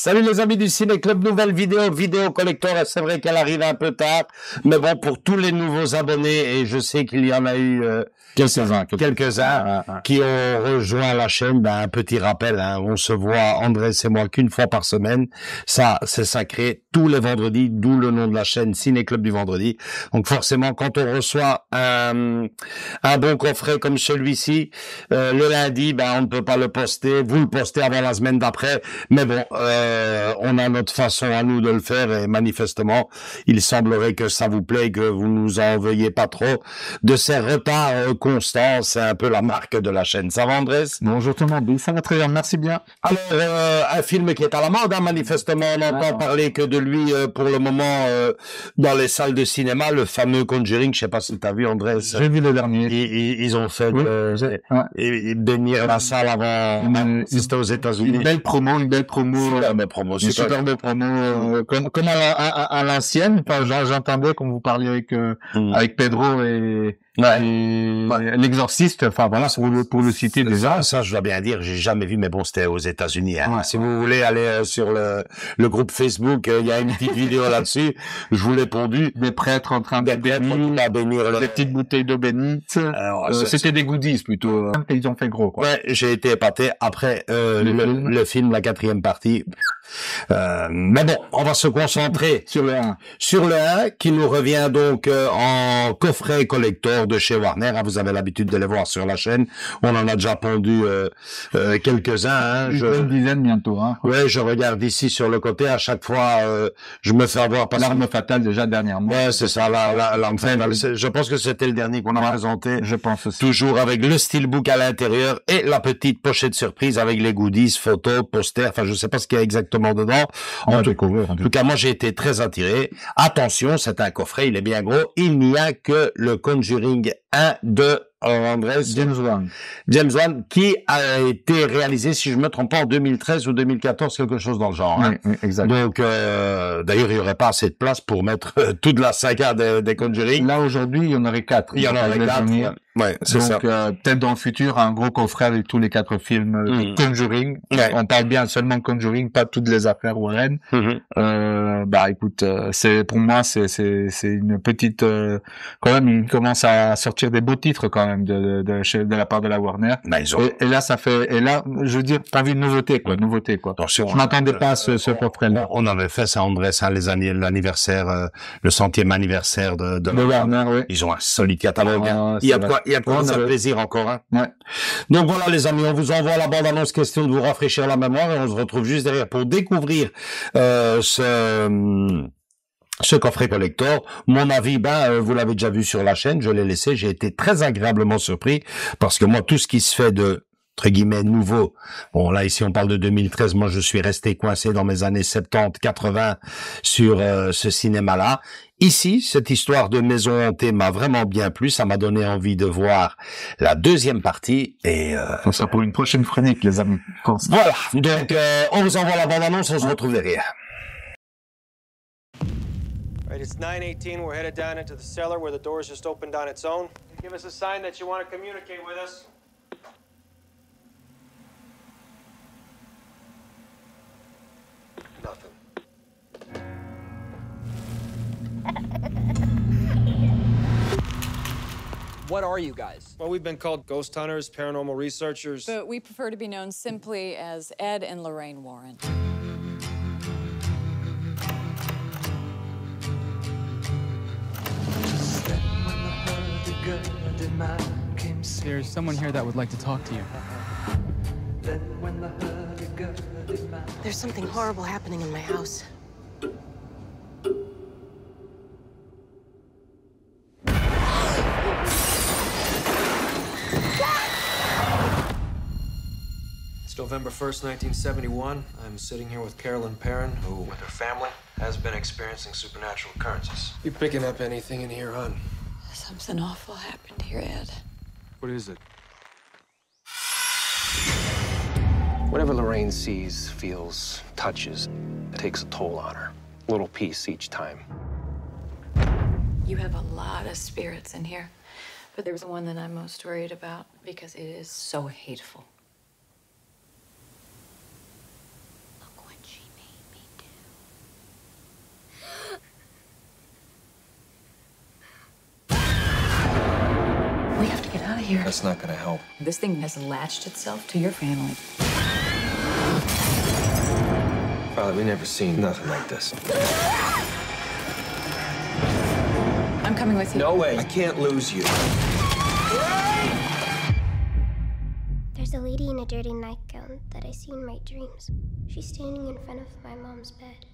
Salut les amis du Ciné Club, nouvelle vidéo collector. C'est vrai qu'elle arrive un peu tard, mais bon, pour tous les nouveaux abonnés, et je sais qu'il y en a eu quelques-uns qui ont rejoint la chaîne, un petit rappel, on se voit, Andrés et moi, qu'une fois par semaine. Ça, c'est sacré, tous les vendredis, d'où le nom de la chaîne Ciné Club du vendredi. Donc forcément, quand on reçoit un bon coffret comme celui-ci, le lundi, on ne peut pas le poster. Vous le postez avant la semaine d'après, mais bon, on a notre façon à nous de le faire et manifestement, il semblerait que ça vous plaît, que vous nous en veuillez pas trop de ces retards constants. C'est un peu la marque de la chaîne. Ça va, Andrés? Bonjour tout le monde, ça va très bien, merci bien. Alors, un film qui est à la mode, manifestement, on n'entend parler que de lui pour le moment dans les salles de cinéma, le fameux Conjuring. Je sais pas si tu as vu, Andrés. J'ai vu le dernier. Ils ont fait bénir la salle avant, c'était aux États-Unis. Une belle promo. Une super belle promo, comme à l'ancienne. Enfin, j'entendais quand vous parliez avec Pedro et l'exorciste. Enfin voilà, pour le citer déjà. Ça, je dois bien dire, j'ai jamais vu, mais bon, c'était aux États-Unis. Si vous voulez aller sur le groupe Facebook, il y a une petite vidéo là-dessus. Je vous l'ai pondu. Des prêtres en train de bénir des petites bouteilles d'eau bénite. C'était des goodies plutôt. Ils ont fait gros, quoi. Ouais, j'ai été épaté. Après le film, la 4e partie. Mais bon, on va se concentrer sur le 1. Sur le 1, qui nous revient donc en coffret collector de chez Warner. Vous avez l'habitude de les voir sur la chaîne. On en a déjà pondu quelques-uns. Une dizaine bientôt. Ouais, je regarde ici sur le côté. À chaque fois, je me fais avoir. L'arme fatale déjà dernièrement. Ouais, c'est ça. L'arme fatale. Je pense que c'était le dernier qu'on a présenté. Je pense aussi. Toujours avec le steelbook à l'intérieur et la petite pochette surprise avec les goodies, photos, posters. Enfin, je sais pas ce qu'il y a exactement dedans. En tout cas, moi, j'ai été très attiré. Attention, c'est un coffret, il est bien gros. Il n'y a que le Conjuring 1 de Andrés James Wan, qui a été réalisé, si je me trompe pas, en 2013 ou 2014, quelque chose dans le genre. Oui, exact. Donc, d'ailleurs, il y aurait pas assez de place pour mettre toute la saga des Conjuring. Là, aujourd'hui, il y en aurait 4. Il y en aurait 4. Ouais, c'est ça. Donc, peut-être dans le futur, un gros coffret avec tous les 4 films Conjuring. On parle bien seulement Conjuring, pas toutes les affaires Warren. Écoute, pour moi, c'est une petite, quand même, il commence à sortir des beaux titres quand même de la part de la Warner. Et là, je veux dire, t'as vu une nouveauté, quoi. Attention, je m'attendais pas à ce coffret-là. On avait fait ça, Andrés, l'anniversaire, le 100e anniversaire de Warner, oui. Ils ont un solide catalogue. Il y a de quoi faire plaisir encore, Donc voilà, les amis, on vous envoie la bande-annonce, question de vous rafraîchir la mémoire, et on se retrouve juste derrière pour découvrir, ce coffret collector. Mon avis, vous l'avez déjà vu sur la chaîne, je l'ai laissé, j'ai été très agréablement surpris, parce que moi, tout ce qui se fait de entre guillemets nouveau. Bon, là, ici, on parle de 2013. Moi, je suis resté coincé dans mes années 70, 80 sur ce cinéma-là. Ici, cette histoire de maison hantée m'a vraiment bien plu. Ça m'a donné envie de voir la 2e partie. Et ça sera pour une prochaine chronique, les amis. Voilà. Donc, on vous envoie la bande-annonce. On se retrouve derrière. Right, it's 9:18. We're headed down into the cellar where the door's just opened on its own. Give us a sign that you want to communicate with us. Nothing. What are you guys? Well, we've been called ghost hunters, paranormal researchers. But we prefer to be known simply as Ed and Lorraine Warren. There's someone here that would like to talk to you. There's something horrible happening in my house. It's November 1st, 1971. I'm sitting here with Carolyn Perrin, who, with her family, has been experiencing supernatural occurrences. You picking up anything in here, hon? Something awful happened here, Ed. What is it? Whatever Lorraine sees, feels, touches, it takes a toll on her. A little piece each time. You have a lot of spirits in here, but there's one that I'm most worried about because it is so hateful. Look what she made. That's not gonna help. This thing has latched itself to your family. Father, we never seen nothing like this. I'm coming with you. No way. I can't lose you. There's a lady in a dirty nightgown that I see in my dreams. She's standing in front of my mom's bed.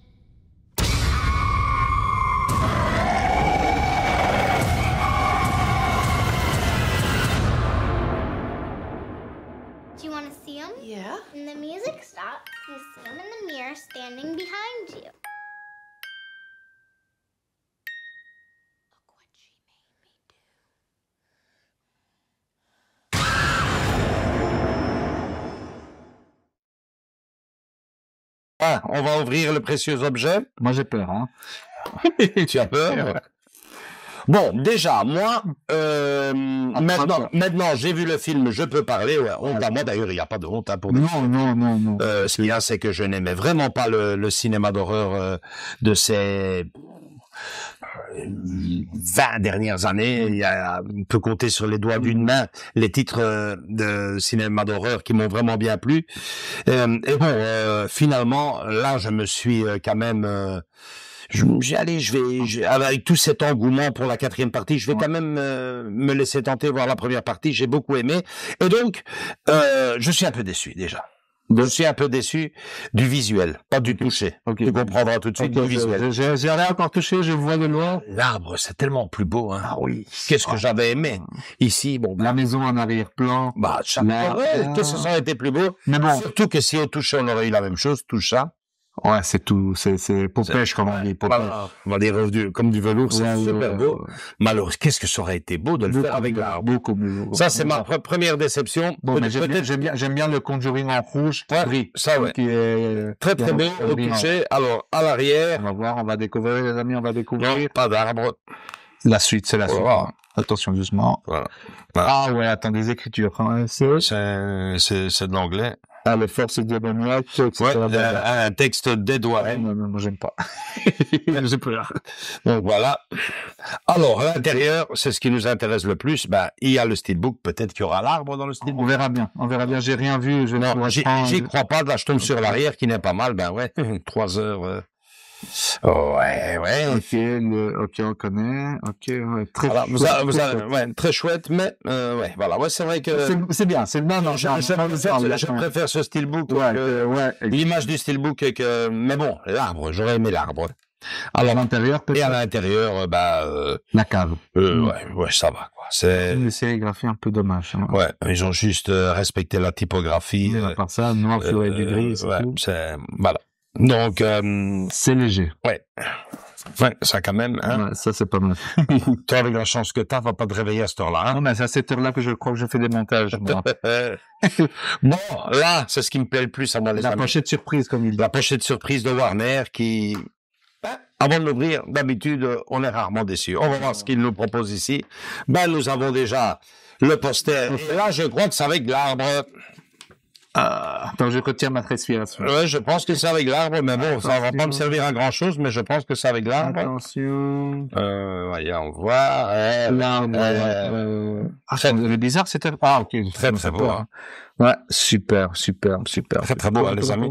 Do you want to see him? Yeah? When the music stops, you see him in the mirror standing behind you. Look what she made me do. Ah, on va ouvrir le précieux objet. Moi, j'ai peur, hein. Tu as peur? Bon, déjà, moi, maintenant, j'ai vu le film, je peux parler. Ouais, honte à moi, d'ailleurs, il n'y a pas de honte hein, pour Non. ce qu'il y a, c'est que je n'aimais vraiment pas le cinéma d'horreur de ces 20 dernières années. On peut compter sur les doigts d'une main les titres de cinéma d'horreur qui m'ont vraiment bien plu. Et bon, finalement, là, je me suis quand même... avec tout cet engouement pour la 4e partie, je vais quand même me laisser tenter voir la première partie. J'ai beaucoup aimé. Et donc, je suis un peu déçu déjà. Je suis un peu déçu du visuel, pas du toucher. Okay. Tu comprendras tout de suite du visuel. J'ai rien encore touché, je vois de loin. L'arbre, c'est tellement plus beau. Hein. Ah oui. Qu'est-ce que j'avais aimé. Ici, bon. La maison en arrière-plan. Bah, qu'est-ce que ça aurait été plus beau. Mais bon. Surtout que si au toucher, on aurait eu la même chose, tout ça. Ouais, c'est tout, c'est Popèche, comme on dit. Voilà, on va dire comme du velours, c'est super beau. Malheureusement, qu'est-ce que ça aurait été beau de le faire avec l'arbre. Beaucoup. Ça, c'est ma première déception. Bon, mais j'aime bien le Conjuring en rouge. Ouais, ça, ouais. Qui est très beau au toucher. Alors, à l'arrière. On va voir, on va découvrir, les amis, on va découvrir. Non, pas d'arbre. La suite, c'est la suite. Voilà. Attention, doucement. Voilà. Ah ouais, attends, des écritures. Hein. C'est de l'anglais. Ah, les forces démoniaques. Ouais, un texte d'Edouard. Non, moi, j'aime pas. J'ai peur. Donc, voilà. Alors, à l'intérieur, c'est ce qui nous intéresse le plus. Ben, il y a le steelbook. Peut-être qu'il y aura l'arbre dans le steelbook. On verra bien. J'ai rien vu. J'y crois pas. Là, je tombe sur l'arrière qui n'est pas mal. Ben, ouais. 3 heures. Ouais. Ok, on connaît. Ok, ouais. Très ouais, très chouette, mais ouais, voilà, ouais, c'est vrai que c'est bien, non, je préfère ce steelbook, l'image du steelbook mais bon, l'arbre, j'aurais aimé l'arbre. Alors, à l'intérieur, peut-être. Et à l'intérieur, la cave. Ouais, ça va, quoi. C'est une sérigraphie un peu dommage. Hein. Ouais, ils ont juste respecté la typographie. À part ça, noir sur du gris, ouais, c'est voilà. Donc, c'est léger. Ouais, ça quand même, hein. Ouais, ça c'est pas mal. Toi, avec la chance que t'as, va pas te réveiller à cette heure-là, hein. Non, mais c'est à cette heure-là que je crois que je fais des montages, moi. Bon, là, c'est ce qui me plaît le plus à moi, les amis. La pochette surprise, comme il dit. La pochette surprise de Warner qui, avant de l'ouvrir, d'habitude, on est rarement déçu. On va voir ce qu'il nous propose ici. Nous avons déjà le poster. Et là, je crois que c'est avec l'arbre. Attends, je retire ma respiration. Ouais, je pense que c'est avec l'arbre, mais bon, ça va pas me servir à grand chose, mais je pense que c'est avec l'arbre. Attention. Voyez, on voit. L'arbre. C'est bizarre, c'était. Ah, ok. Très beau, hein. Ouais, super. Très beau, les amis.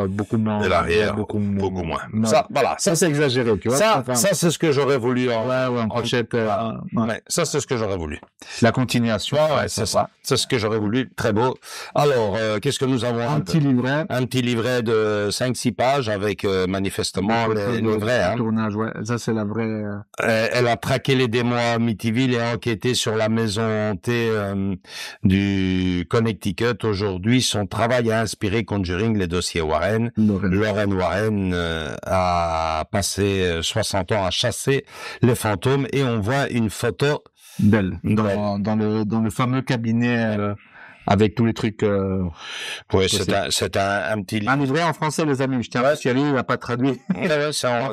Beaucoup moins. De l'arrière, beaucoup moins. Non. Ça, voilà. Ça, c'est exagéré, tu vois. Ça, c'est ce que j'aurais voulu en pochette. Ouais, ça, c'est ce que j'aurais voulu. La continuation. Ouais, c'est ça. C'est ce que j'aurais voulu. Très beau. Alors, qu'est-ce que nous avons? Un petit livret. Un petit livret de 5-6 pages avec, manifestement, les vrais, hein. Tournage, ouais. Ça, c'est la vraie, Elle a traqué les démons à Amityville et a enquêté sur la maison hantée, du Connecticut. Aujourd'hui, son travail a inspiré Conjuring, les dossiers Warren. Lorraine Warren a passé 60 ans à chasser les fantômes et on voit une photo d'elle dans le fameux cabinet avec tous les trucs. Oui, c'est un petit livre. Un livret en français, les amis. Je tiens à dire, il n'a pas traduit. Ouais, c'est en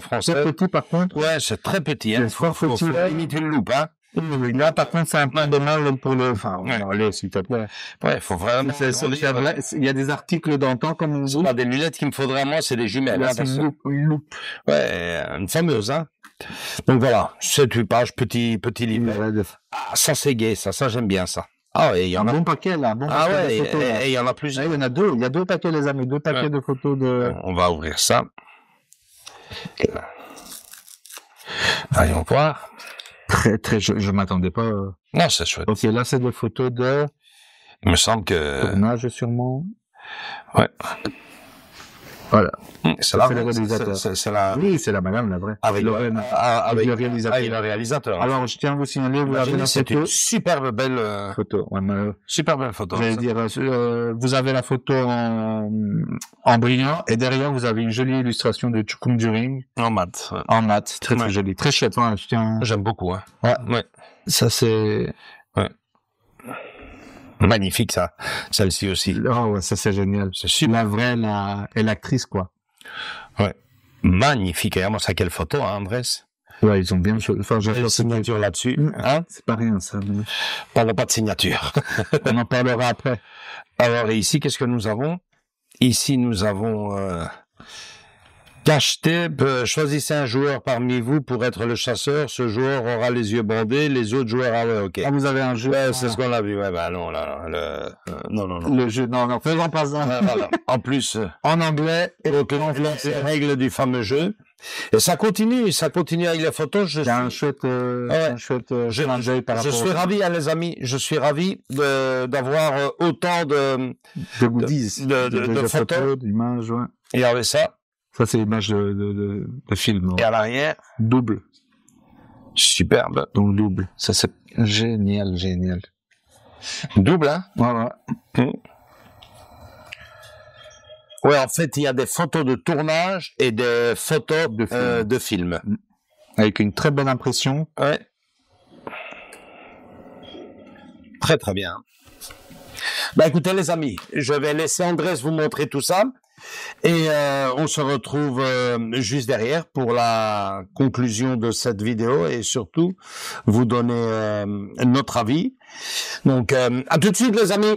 français. C'est petit, par contre. Ouais, c'est très petit. Hein. Faut limite une loupe, hein. Là, par contre, c'est un peu de mal pour le... Enfin, allez, s'il te plaît. Ouais, faut vraiment... Il y a des articles d'antan comme on dit. Pas des lunettes qu'il me faudrait, moi, c'est des jumelles. Là, c'est une loupe. Ouais, une fameuse, hein. Donc voilà, 7-8 pages, petit livre. Ah, ça c'est gai, ça j'aime bien ça. Ah ouais, il y en a. Un bon paquet là, ouais, et il y en a plus. Ah, il y en a deux, il y a 2 paquets les amis, 2 paquets de photos de... On va ouvrir ça. Voyons voir. Très, je m'attendais pas. Non, c'est chouette. Ok, là c'est des photos de... Il me semble que... Tournage sûrement. Ouais. Voilà. C'est le réalisateur. C'est la... Oui, c'est la madame, la vraie. Avec le réalisateur. Avec le réalisateur. Alors, je tiens à vous signaler, vous avez la c'est photo. une superbe belle Photo. Ouais, super belle photo. J'allais dire, vous avez la photo en brillant, et derrière, vous avez une jolie illustration de Conjuring. En mat. Ouais. En mat. Très, très jolie. Très chouette. Ouais, j'aime beaucoup, hein. Ouais. Ça, c'est... Ouais. Magnifique, ça. Celle-ci aussi. Oh, ouais, ça, c'est génial. C'est super. La vraie, et l'actrice, quoi. Ouais. Magnifique. Et moi, ça, quelle photo, hein, Andrés? Ouais, ils ont bien choisi. Enfin, j'ai une signature là-dessus. Hein? C'est pas rien, ça. Parlons pas de signature. On en parlera après. Alors, et ici, qu'est-ce que nous avons? Ici, nous avons, Cacheté, choisissez un joueur parmi vous pour être le chasseur. Ce joueur aura les yeux bandés, les autres joueurs, ah ouais, ok. Ah, vous avez un jeu. Ouais, c'est ce qu'on a vu, ouais, bah non, là, non. Le jeu, non, faisons pas ça. Ouais, voilà. En plus, en anglais, et donc, les règles du fameux jeu. Et ça continue avec les photos. C'est un chouette, je suis ravi, hein, les amis. Je suis ravi d'avoir autant de goodies, de photos, d'images, ouais. Et avec ça. Ça, c'est l'image de film. Et à l'arrière. Double. Superbe. Donc, double. Ça, c'est génial. Double, hein? Voilà. Ouais, en fait, il y a des photos de tournage et des photos de film. Avec une très belle impression. Ouais. Très, très bien. Bah, écoutez, les amis, je vais laisser Andrés vous montrer tout ça. Et on se retrouve juste derrière pour la conclusion de cette vidéo et surtout vous donner notre avis. Donc, à tout de suite, les amis.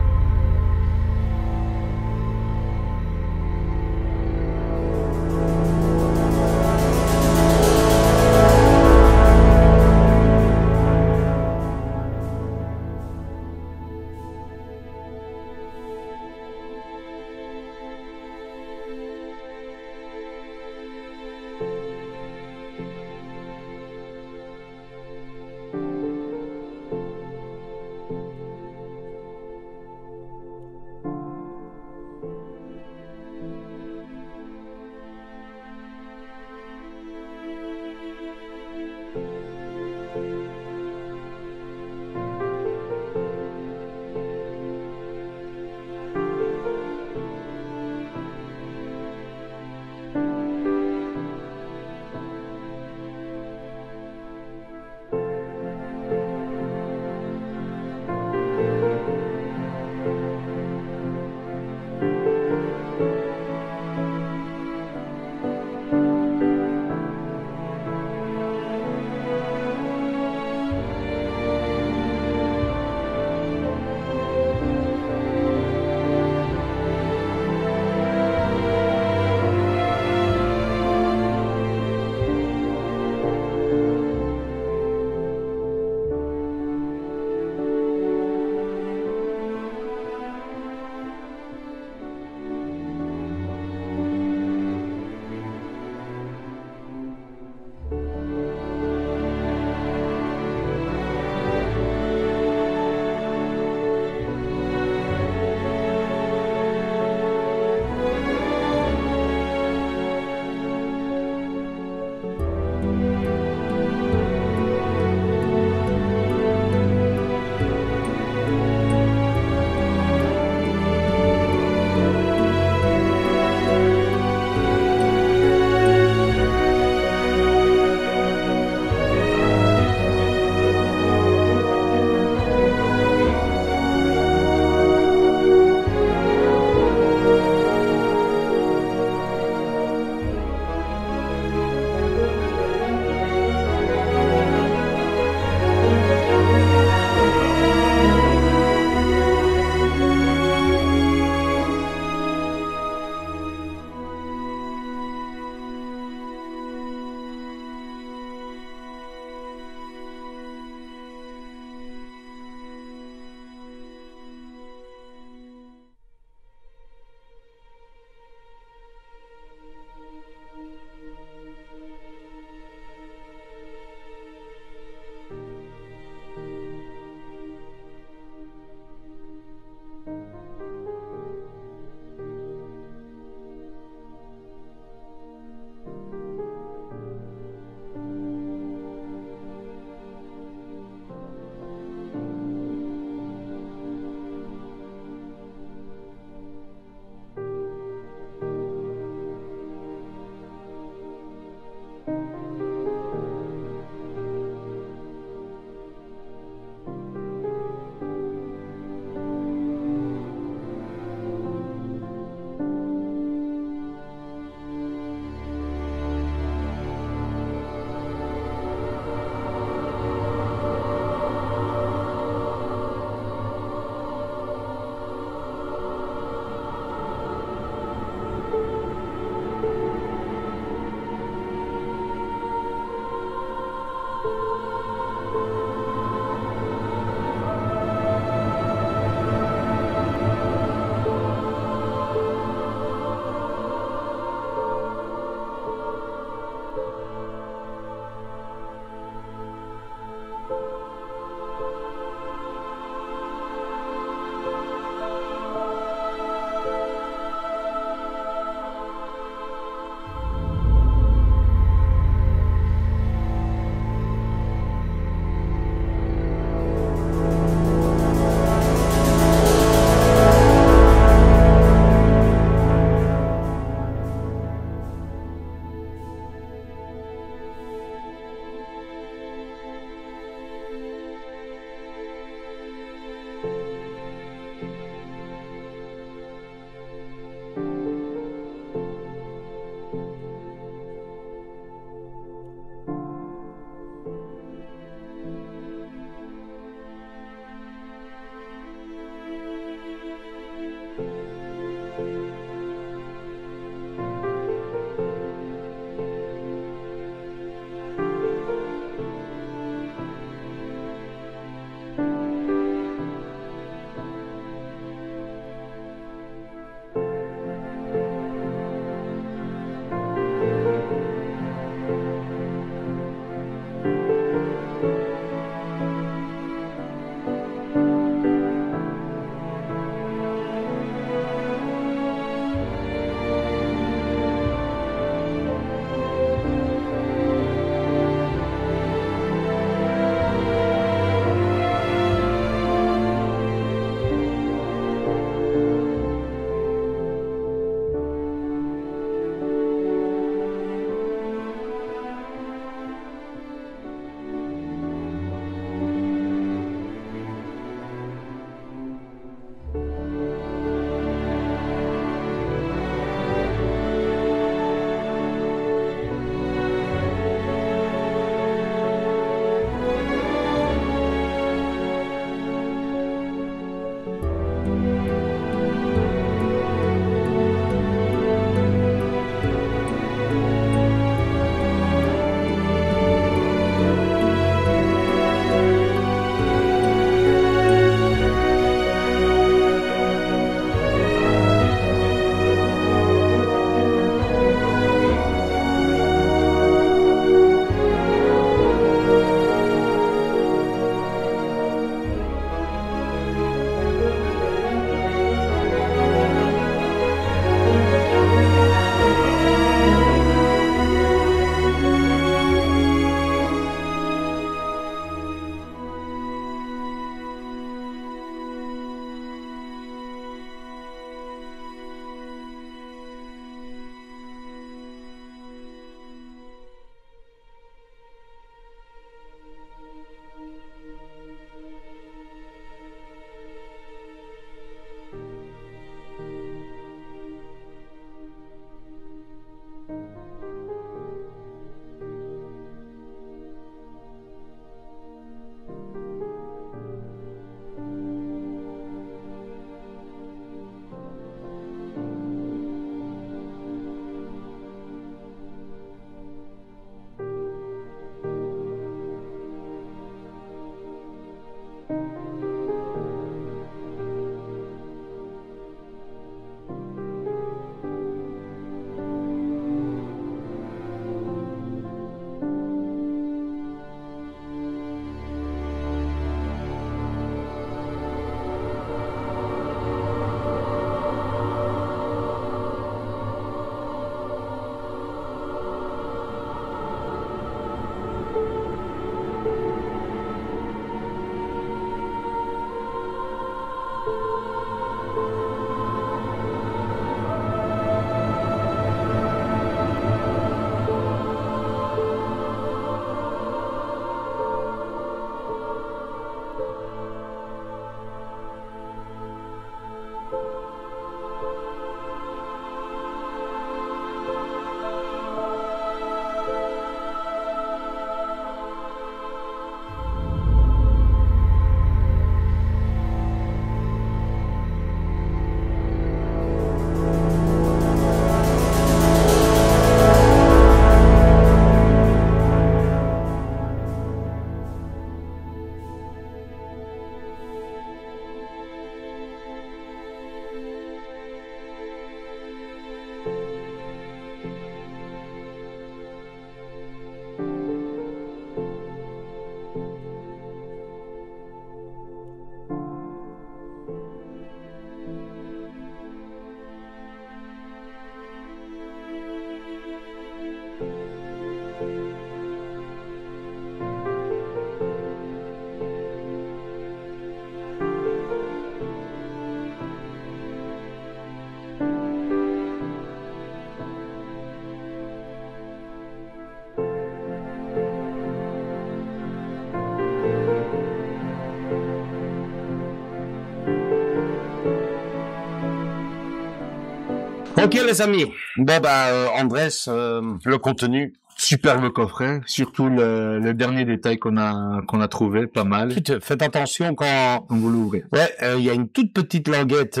Ok les amis, bon bah Andrés, le contenu. Superbe coffret, surtout le dernier détail qu'on a trouvé, pas mal. Faites attention quand vous l'ouvrez. Ouais, il y a une toute petite languette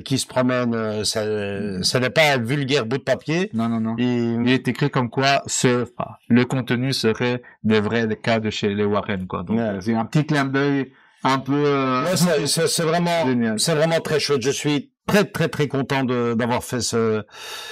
qui se promène. Ça n'est pas un vulgaire bout de papier. Non. Il est écrit comme quoi le contenu serait des vrais cas de chez les Warren, quoi. Donc c'est un petit clin d'œil un peu. C'est vraiment très chouette. Je suis très content d'avoir fait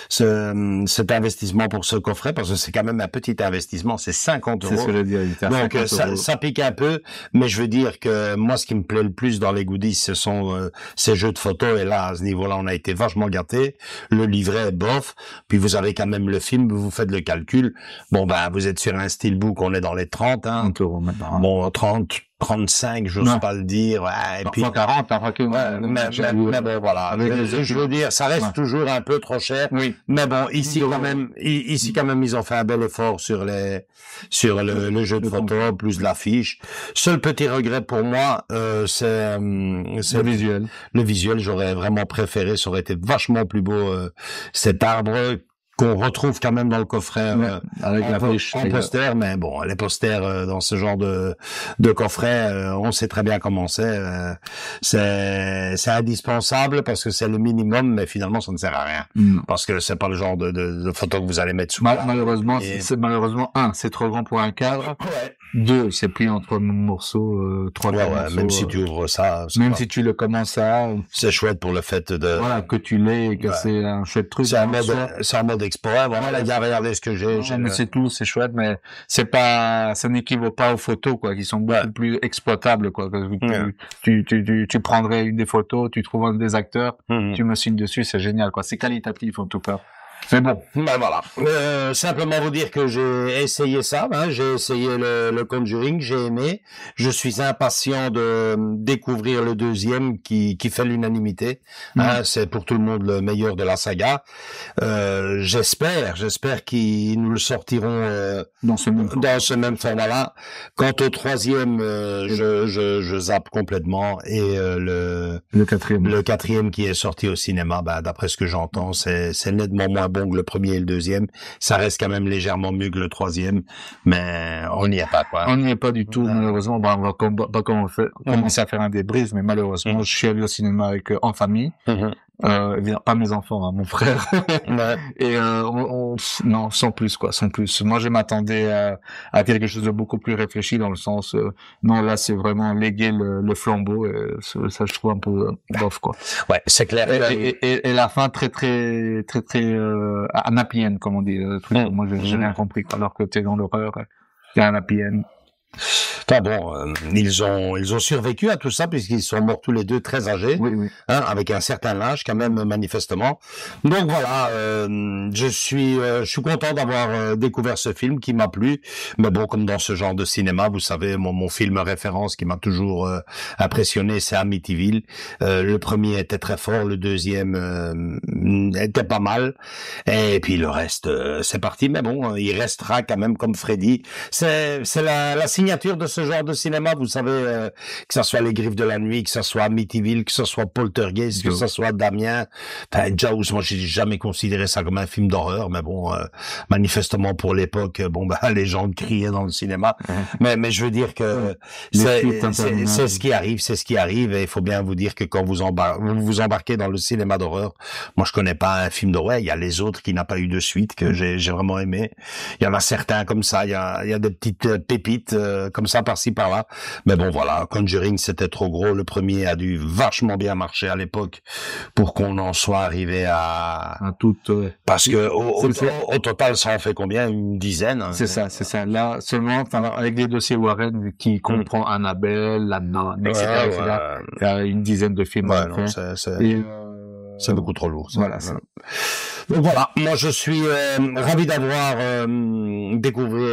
cet investissement pour ce coffret, parce que c'est quand même un petit investissement, c'est 50 €. C'est ce que je dis, donc ça pique un peu, mais je veux dire que moi ce qui me plaît le plus dans les goodies, ce sont ces jeux de photos, et là à ce niveau-là on a été vachement gâtés. Le livret bof, puis vous avez quand même le film, vous faites le calcul. Bon ben vous êtes sur un steelbook, on est dans les 30 hein. 30 € maintenant. Bon 35, j'ose pas le dire, ouais, et puis 40, mais bon, voilà. Je veux dire, ça reste toujours un peu trop cher. Oui. Mais bon, ici quand même, ils ont fait un bel effort sur le jeu de photo, plus l'affiche. Seul petit regret pour moi, c'est le visuel. Le visuel, j'aurais vraiment préféré, ça aurait été vachement plus beau, cet arbre qu'on retrouve quand même dans le coffret avec la fiche en poster, mais bon, les posters dans ce genre de coffret, on sait très bien comment c'est indispensable parce que c'est le minimum, mais finalement ça ne sert à rien parce que c'est pas le genre de photo que vous allez mettre sous. Malheureusement, c'est trop grand pour un cadre. Ouais. 2, c'est pris en 3 morceaux, 3 morceaux. Même si tu ouvres ça, même si tu le commences à, c'est chouette pour le fait de que tu l'aies et que c'est un chouette truc. C'est un mode explorer. Voilà, regardez ce que j'ai. Mais c'est tout, c'est chouette, mais ça n'équivaut pas aux photos, quoi, qui sont beaucoup plus exploitables, quoi. Tu prendrais une des photos, tu trouves un des acteurs, tu me signes dessus, c'est génial, quoi. C'est qualitatif, en tout cas. C'est bon. Ben voilà. Simplement vous dire que j'ai essayé ça, hein. J'ai essayé le Conjuring, j'ai aimé. Je suis impatient de découvrir le deuxième qui fait l'unanimité. Hein, c'est pour tout le monde le meilleur de la saga. J'espère qu'ils nous le sortiront dans ce même format-là. Quant au troisième, je zappe complètement, et le quatrième qui est sorti au cinéma, d'après ce que j'entends, c'est nettement moins bon que le premier et le deuxième. Ça reste quand même légèrement mieux que le troisième, mais on n'y est pas, quoi. On n'y est pas du tout, malheureusement. On va commencer à faire un débrief, mais malheureusement, je suis allé au cinéma en famille. Pas mes enfants, hein, mon frère. Et non, sans plus, quoi, sans plus. Moi, je m'attendais à quelque chose de beaucoup plus réfléchi, dans le sens non, là c'est vraiment léguer le flambeau, et ça je trouve un peu bof, quoi. Ouais, c'est clair. Et la fin très un happy end, comme on dit, truc. Moi j'ai rien compris, quoi. Alors que t'es dans l'horreur, il y a un happy end. Enfin bon, ils ont survécu à tout ça, puisqu'ils sont morts tous les deux très âgés, hein, avec un certain âge quand même, manifestement. Donc voilà, je suis content d'avoir découvert ce film qui m'a plu. Mais bon, comme dans ce genre de cinéma, vous savez, mon film référence qui m'a toujours impressionné, c'est Amityville. Le premier était très fort, le deuxième était pas mal, et puis le reste, c'est parti. Mais bon, il restera quand même comme Freddy. C'est la signature de ce genre de cinéma, vous savez, que ça soit Les Griffes de la Nuit, que ça soit Amityville, que ça soit Poltergeist, que ça soit Damien, enfin Jaws. Moi j'ai jamais considéré ça comme un film d'horreur, mais bon, manifestement pour l'époque, les gens criaient dans le cinéma. Mais je veux dire que c'est ce qui arrive, et il faut bien vous dire que quand vous vous embarquez dans le cinéma d'horreur, moi je connais pas un film d'horreur, il y a Les Autres qui n'a pas eu de suite, que j'ai vraiment aimé. Il y en a certains comme ça, il y a des petites pépites comme ça par-ci par-là, mais bon voilà, Conjuring c'était trop gros. Le premier a dû vachement bien marcher à l'époque pour qu'on en soit arrivé à tout, parce que au total ça en fait combien, une dizaine, hein. C'est ça là seulement, avec les dossiers Warren qui comprend Annabelle, La Nonne, etc. Il y a une dizaine de films. C'est beaucoup trop lourd, ça. Voilà ça. Donc voilà, moi je suis ravi d'avoir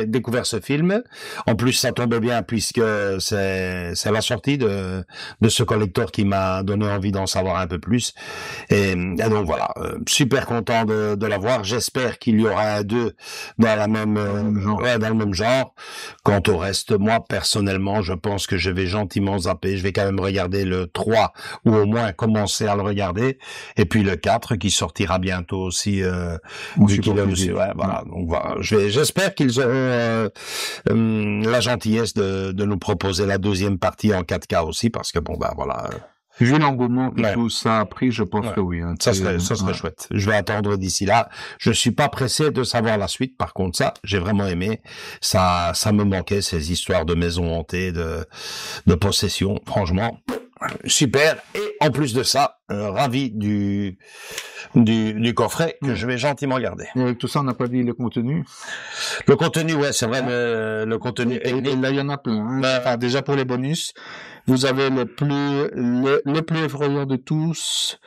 découvert ce film. En plus, ça tombe bien puisque c'est la sortie de ce collector qui m'a donné envie d'en savoir un peu plus. Et donc voilà, super content de l'avoir. J'espère qu'il y aura un 2 dans la même dans le même genre. Quant au reste, moi personnellement, je pense que je vais gentiment zapper. Je vais quand même regarder le 3 ou au moins commencer à le regarder. Et puis le 4 qui sortira bientôt aussi. Vu qu'il a aussi, ouais, voilà. Donc voilà, j'espère qu'ils auront la gentillesse de nous proposer la deuxième partie en 4K aussi, parce que bon ben voilà. Vu l'engouement que tout ça a pris, je pense que oui. Hein, ça serait chouette. Je vais attendre d'ici là. Je suis pas pressé de savoir la suite. Par contre, ça, j'ai vraiment aimé. Ça me manquait, ces histoires de maisons hantées, de possession. Franchement, super. Et en plus de ça, ravi du coffret que je vais gentiment garder. Et avec tout ça, on n'a pas dit le contenu. Le contenu, ouais, c'est vrai, mais le contenu. Et là, il y en a plein. Hein. Enfin, déjà pour les bonus, vous avez le plus effrayant de tous.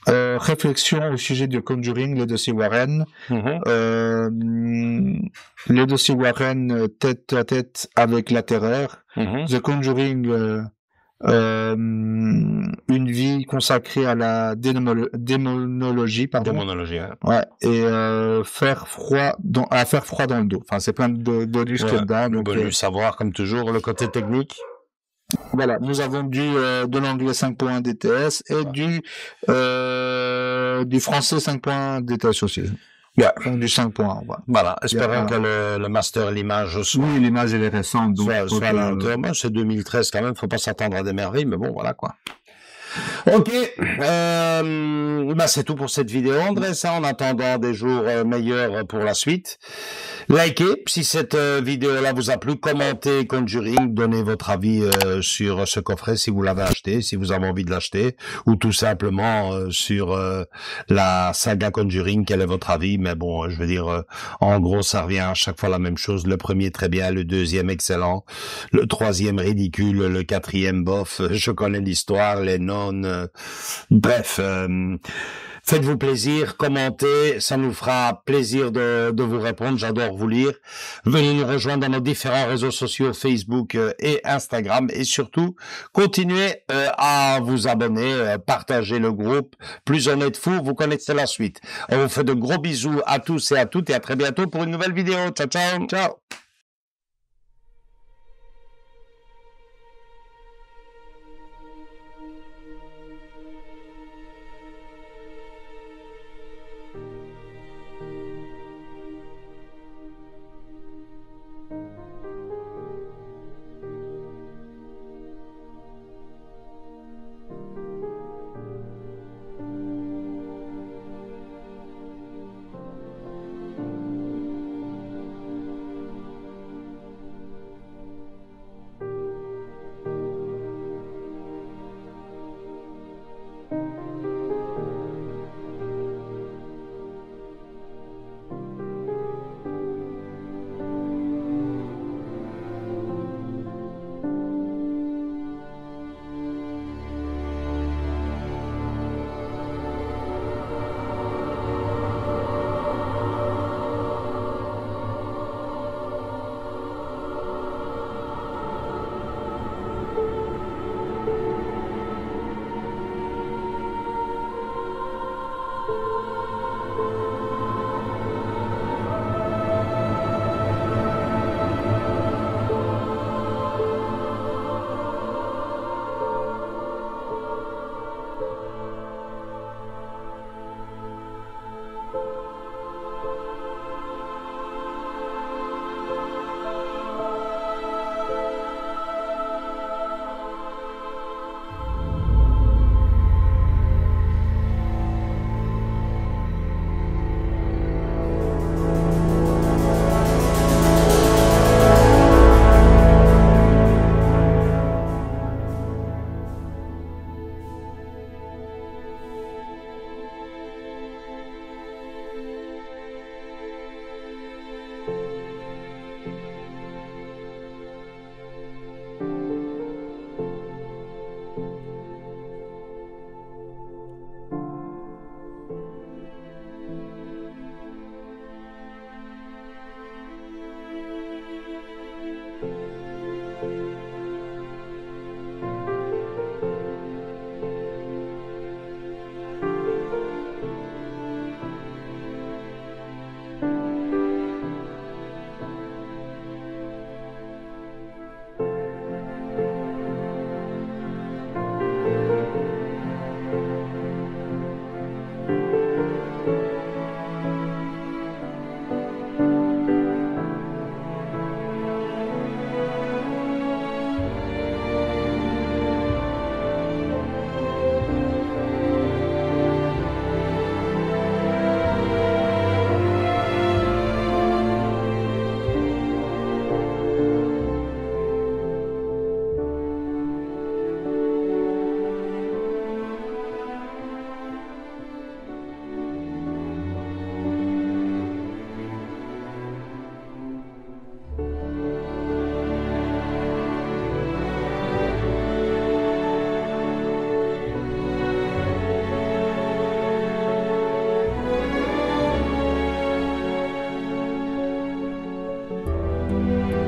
Réflexion au sujet du Conjuring, le dossier Warren. Le dossier Warren, tête à tête avec la terreur. The Conjuring, une vie consacrée à la démonologie, pardon. Démonologie, ouais. Et faire froid dans le dos. Enfin, c'est plein de bonus dedans. Donc, bonus savoir comme toujours le côté technique. Voilà, nous avons de l'anglais 5.1 DTS et du français 5.1 DTS aussi. Yeah. Donc du 5.1. Voilà, espérons que le master et l'image soit... Oui, l'image elle est récente. Donc soit à la hauteur. C'est 2013 quand même, faut pas s'attendre à des merveilles, mais bon, voilà quoi. Ok, c'est tout pour cette vidéo, André. Ça, en attendant des jours meilleurs pour la suite. Likez si cette vidéo-là vous a plu, commentez Conjuring, donnez votre avis sur ce coffret si vous l'avez acheté, si vous avez envie de l'acheter, ou tout simplement sur la saga Conjuring, quel est votre avis. Mais bon, je veux dire, en gros, ça revient à chaque fois la même chose. Le premier très bien, le deuxième excellent, le troisième ridicule, le quatrième bof. Je connais l'histoire, les nonnes. Bref. Faites-vous plaisir, commentez, ça nous fera plaisir de vous répondre, j'adore vous lire. Venez nous rejoindre dans nos différents réseaux sociaux, Facebook et Instagram, et surtout, continuez à vous abonner, partagez le groupe. Plus on est de fous, vous connaissez la suite. On vous fait de gros bisous à tous et à toutes, et à très bientôt pour une nouvelle vidéo. Ciao, ciao, ciao. Bye.